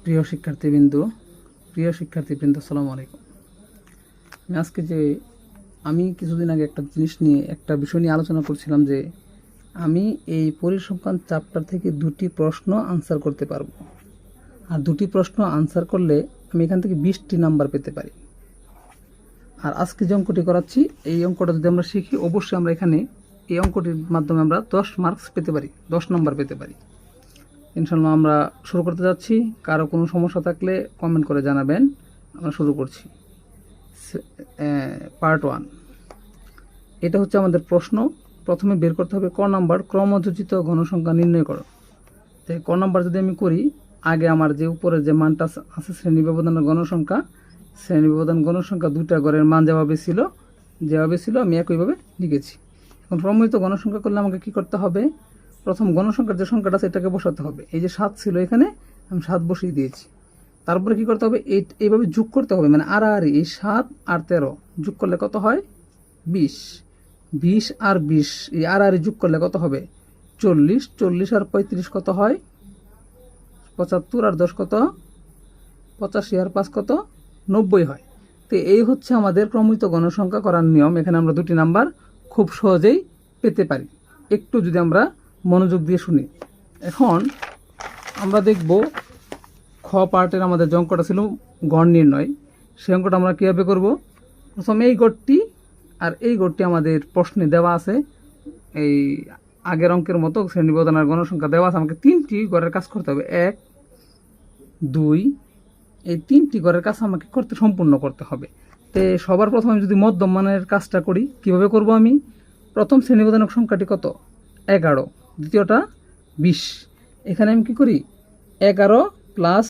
প্রিয় শিক্ষার্থীবৃন্দ আসসালামু আলাইকুম। আজকে আমি কিছুদিন আগে একটা বিষয় নিয়ে আলোচনা করছিলাম যে আমি এই পরিসংখ্যান চ্যাপ্টার থেকে দুটি প্রশ্ন আনসার করতে পারবো, আর দুটি প্রশ্ন আনসার করলে আমি এখান থেকে 20টি নাম্বার পেতে পারি। আর আজকে যে অঙ্কটি করাচ্ছি, এই অঙ্কটা যদি আমরা শিখি, অবশ্যই আমরা এখানে এই অঙ্কটির মাধ্যমে আমরা 10 মার্কস পেতে পারি, 10 নাম্বার পেতে পারি। ইনশাআল্লাহ আমরা শুরু করতে যাচ্ছি। কারো কোনো সমস্যা থাকলে কমেন্ট করে জানাবেন। আমরা শুরু করছি। পার্ট 1, এটা হচ্ছে আমাদের প্রশ্ন। প্রথমে বের করতে হবে ক নাম্বার, ক্রমযোজিত ঘনসংখ্যা নির্ণয় করো। তো ক নাম্বার যদি আমি করি, আগে আমার যে উপরে যে মানটা আছে শ্রেণী ব্যবধানের গণসংখ্যা, শ্রেণী ব্যবধান গণসংখ্যা দুইটা ঘরের মান যেভাবে ছিল আমি একইভাবে লিখেছি। এখন ক্রমযোজিত গণসংখ্যা করলে আমাকে কি করতে হবে? প্রথম গণসংখ্যার যে সংখ্যাটা আছে এটাকে বসাতে হবে। এই যে 7 ছিল, এখানে আমি 7 বসিয়ে দিয়েছি। তারপরে কি করতে হবে? এইভাবে যোগ করতে হবে, মানে আড়াআড়ি এই 7 আর 13 যোগ করলে কত হয়? 20। 20 আর 20 এই আড়াআড়ি যোগ করলে কত হবে? 40। 40 আর 35 কত হয়? 75। আর 10 কত? 85। আর 5 কত? 90 হয়। তো এই হচ্ছে আমাদের ক্রমিত গণসংখ্যা করার নিয়ম। এখানে আমরা দুটি নাম্বার খুব সহজেই পেতে পারি, একটু যদি আমরা মনোযোগ দিয়ে শুনি। এখন আমরা দেখব খ পার্টের আমাদের যে অঙ্কটা ছিল গড় নির্ণয়, সেই অঙ্কটা আমরা কীভাবে করব? প্রথমে এই গড়টি আর এই গড়টি আমাদের প্রশ্নে দেওয়া আছে, এই আগের অঙ্কের মতো শ্রেণী ব্যবধান আর গণসংখ্যা দেওয়া আছে। আমাকে 3টি গড়ের কাজ করতে হবে, 1, 2, এই 3টি গড়ের কাজ আমাকে সম্পূর্ণ করতে হবে। তো সবার প্রথমে আমি যদি মধ্যম মানের কাজটা করি, কিভাবে করব? আমি প্রথম শ্রেণী ব্যবধানক সংখ্যাটি কত? 11, দ্বিতীয়টা 20। এখানে আমি কি করি? 11 প্লাস